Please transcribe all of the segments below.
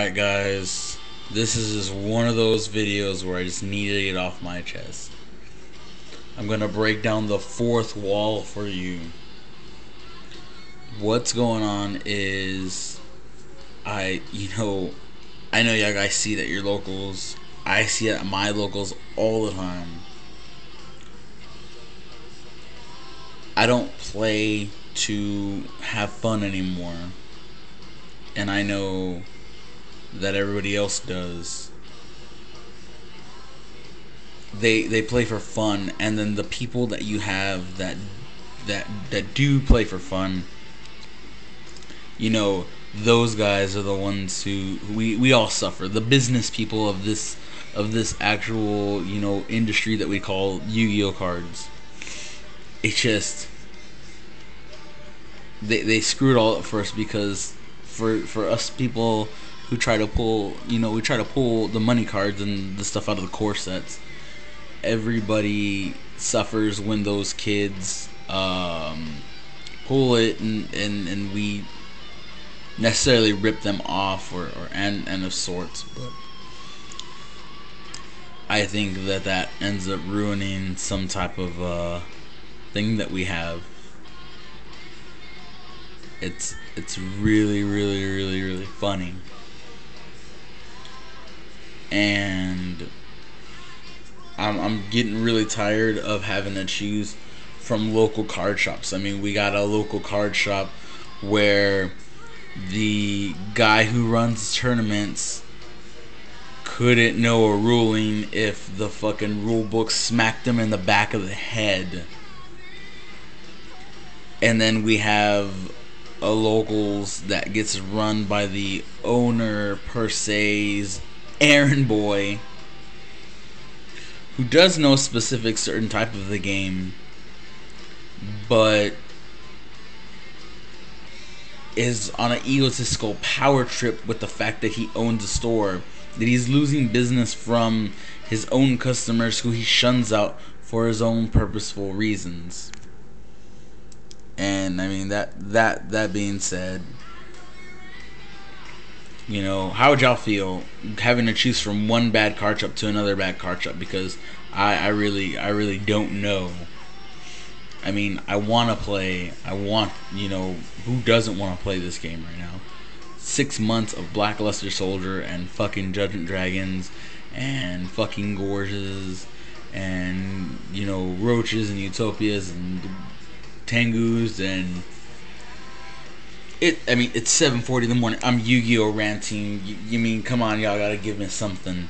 Alright guys, this is just one of those videos where I just need to get off my chest. I'm gonna break down the fourth wall for you. What's going on is I know y'all guys see it at your locals. I see it at my locals all the time. I don't play to have fun anymore. And I know that everybody else does. They play for fun, and then the people that you have that do play for fun, those guys are the ones who we all suffer. The business people of this actual industry that we call Yu-Gi-Oh cards. It's just they screw it all up for us, because for us people who try to pull, we try to pull the money cards and the stuff out of the core sets. Everybody suffers when those kids pull it and we necessarily rip them off and of sorts. But I think that ends up ruining some type of thing that we have. It's really funny. And I'm getting really tired of having to choose from local card shops. I mean, we got a local card shop where the guy who runs tournaments couldn't know a ruling if the fucking rule book smacked him in the back of the head. And then we have a locals that gets run by the owner per se's errand boy, who does know specific certain type of the game, but is on an egotistical power trip with the fact that he owns a store, that he's losing business from his own customers who he shuns out for his own purposeful reasons. And I mean, that being said, how would y'all feel having to choose from one bad card shop to another bad card shop? Because I really don't know. I mean, I want to play. Who doesn't want to play this game right now? 6 months of Blackluster Soldier and fucking Judgment Dragons and fucking Gorges and Roaches and Utopias and Tengus and it's 7:40 in the morning. I'm Yu-Gi-Oh ranting. You mean, come on, y'all gotta give me something.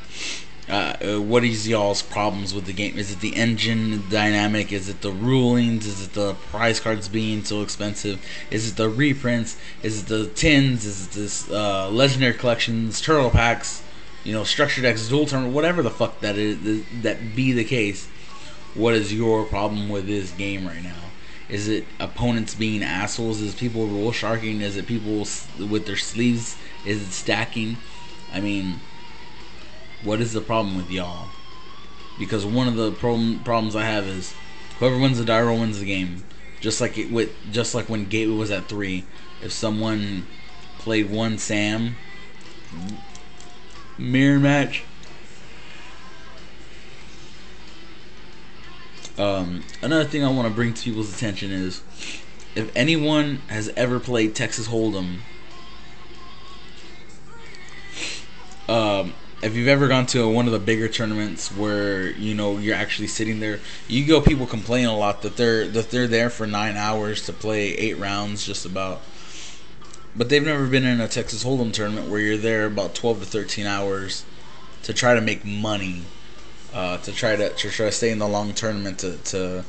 What is y'all's problems with the game? Is it the engine dynamic? Is it the rulings? Is it the prize cards being so expensive? Is it the reprints? Is it the tins? Is it this legendary collections, turtle packs, structured decks, dual tournament, whatever the fuck that is, that be the case? What is your problem with this game right now? Is it opponents being assholes? Is it people roll sharking? Is it people with their sleeves? Is it stacking? I mean, what is the problem with y'all? Because one of the problems I have is whoever wins the die roll wins the game. Just like when Gateway was at 3. If someone played one Sam, mirror match. Another thing I want to bring to people's attention is, if anyone has ever played Texas Hold'em, if you've ever gone to one of the bigger tournaments where you're actually sitting there, Yu-Gi-Oh people complain a lot that they're there for 9 hours to play 8 rounds just about, but they've never been in a Texas Hold'em tournament where you're there about 12 to 13 hours to try to make money. To try to stay in the long tournament, to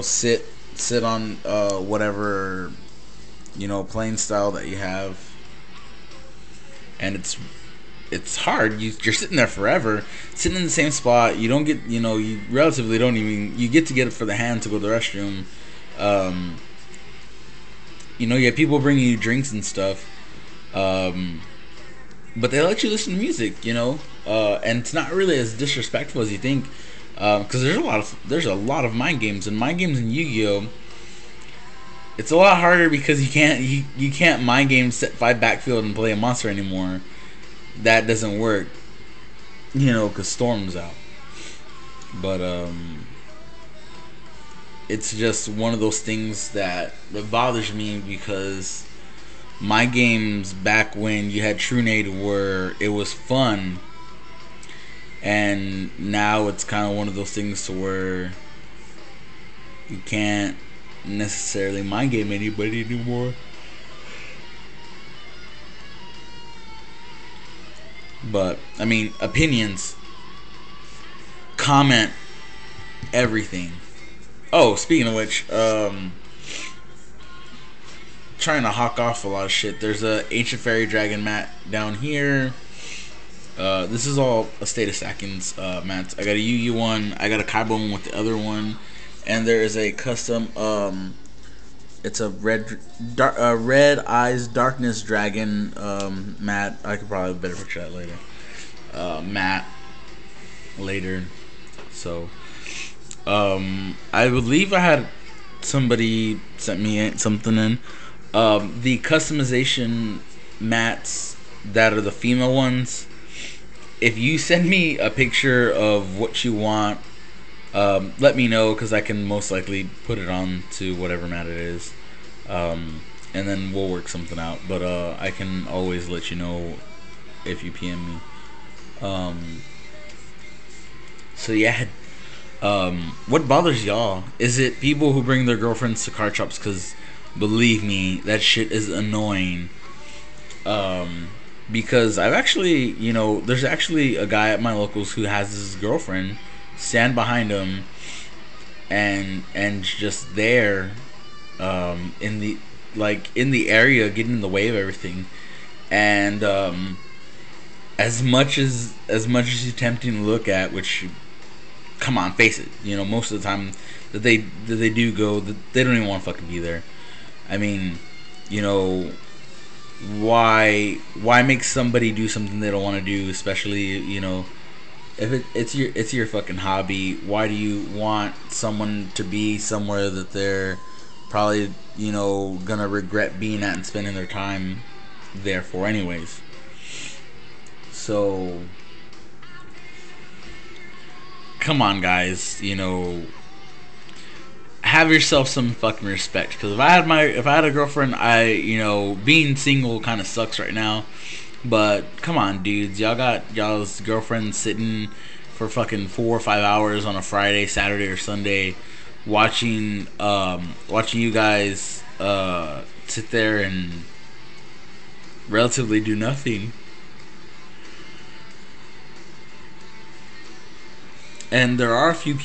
sit on whatever playing style that you have, and it's hard. You're sitting there forever, sitting in the same spot. You don't get you relatively don't even, you get to get it for the hand to go to the restroom. You have people bringing you drinks and stuff, but they let you listen to music, and it's not really as disrespectful as you think, because there's a lot of mind games, and mind games in Yu-Gi-Oh, it's a lot harder because you can't mind game set 5 backfield and play a monster anymore. that doesn't work, you know, because Storm's out. But it's just one of those things that bothers me, because my games back when you had TrueNade were, it was fun, and now it's kind of one of those things to where you can't necessarily mind game anybody anymore. But I mean, opinions, comment everything. Oh, speaking of which, trying to hawk off a lot of shit. There's a Ancient Fairy Dragon mat down here. This is all a State of Sackins mats. I got a Yu-Gi one. I got a Kaiba one with the other one, and there is a custom. It's a red eyes darkness dragon mat. I could probably better picture that later. Mat later. So I believe I had somebody sent me something in. The customization mats that are the female ones, if you send me a picture of what you want, let me know, because I can most likely put it on to whatever mat it is, and then we'll work something out. But I can always let you know if you PM me. So yeah, what bothers y'all? Is it people who bring their girlfriends to card shops? Because believe me, that shit is annoying. Because I've actually, you know, there's actually a guy at my locals who has his girlfriend stand behind him and just there, in the area, getting in the way of everything. And as much as he's tempting to look at, which, come on, face it, you know, most of the time that they do go, they don't even want to fucking be there. I mean, you know, why make somebody do something they don't want to do, especially, you know, if it's your fucking hobby. Why do you want someone to be somewhere that they're probably, you know, gonna regret being at and spending their time there for anyways? So come on, guys, you know, have yourself some fucking respect. Because if I had a girlfriend, you know, being single kind of sucks right now. But come on, dudes, y'all got y'all's girlfriends sitting for fucking 4 or 5 hours on a Friday, Saturday, or Sunday, watching you guys sit there and relatively do nothing. And there are a few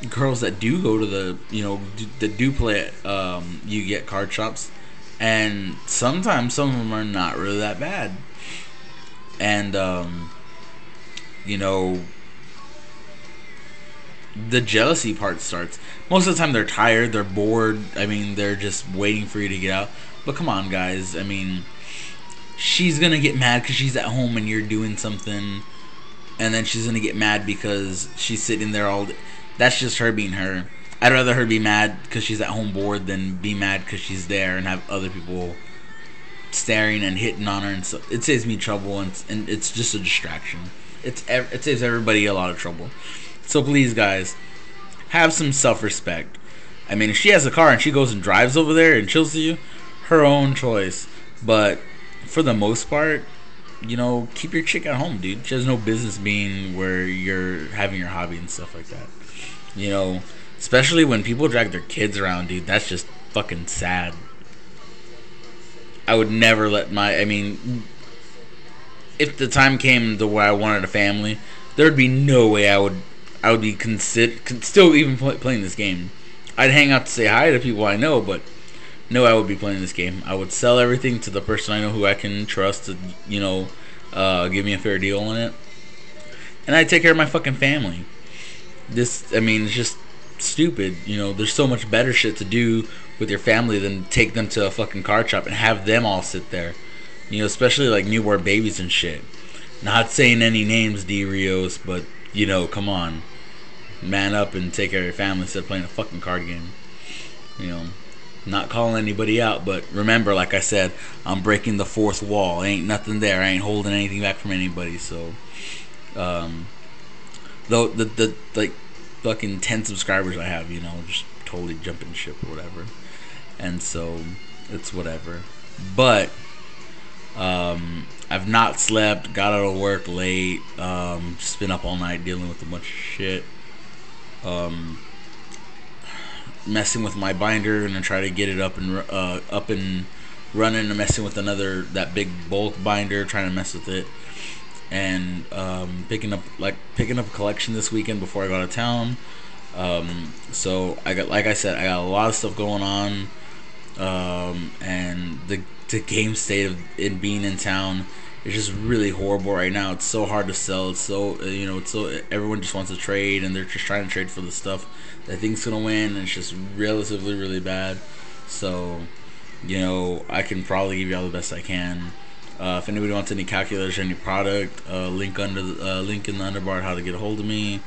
girls that do go to the, you know, that do play at you get card shops, and sometimes some of them are not really that bad. And you know, the jealousy part starts. Most of the time they're tired, they're bored. I mean, they're just waiting for you to get out. But come on, guys. I mean, she's gonna get mad because she's at home and you're doing something. And then she's gonna get mad because she's sitting there all day. That's just her being her. I'd rather her be mad because she's at home bored than be mad because she's there and have other people staring and hitting on her. And so it saves me trouble, and it's just a distraction. It saves everybody a lot of trouble. So please, guys, have some self-respect. I mean, if she has a car and she goes and drives over there and chills to you, her own choice. But for the most part, you know, keep your chick at home, dude. She has no business being where you're having your hobby and stuff like that. You know, especially when people drag their kids around, dude. That's just fucking sad. I would never let I mean, if the time came to where I wanted a family, there would be no way I would be still even playing this game. I'd hang out to say hi to people I know, but no, I would be playing this game. I would sell everything to the person I know who I can trust to, you know, give me a fair deal on it. And I'd take care of my fucking family. I mean, it's just stupid. You know, there's so much better shit to do with your family than take them to a fucking card shop and have them all sit there. You know, especially like newborn babies and shit. Not saying any names, D. Rios, but, you know, come on. Man up and take care of your family instead of playing a fucking card game. You know. Not calling anybody out, but remember, like I said, I'm breaking the fourth wall. Ain't nothing there. I ain't holding anything back from anybody. So, um, though the like fucking 10 subscribers I have, just totally jumping ship or whatever, and so it's whatever. But I've not slept. Got out of work late. Just been up all night dealing with a bunch of shit. Messing with my binder and try to get it up and running, and messing with that big bulk binder, trying to mess with it, and picking up a collection this weekend before I go out of town. So I got, like I said, I got a lot of stuff going on, and the game state of it being in town is just really horrible right now. It's so hard to sell. It's so it's so everyone just wants to trade, and they're just trying to trade for the stuff that think's gonna win, and it's just relatively really bad. So I can probably give you all the best I can. If anybody wants any calculators or any product, link in the underbar how to get a hold of me.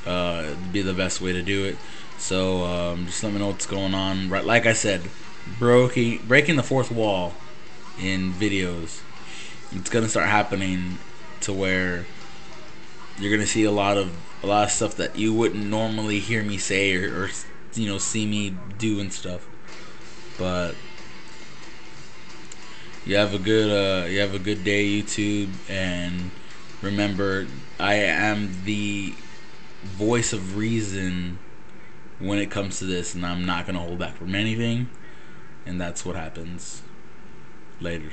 It'd be the best way to do it. So just let me know what's going on. Right, like I said, breaking the fourth wall in videos. It's gonna start happening to where you're gonna see a lot of stuff that you wouldn't normally hear me say or see me do and stuff. But you have a good day, YouTube, and remember, I am the voice of reason when it comes to this, and I'm not gonna hold back from anything, and that's what happens. Later.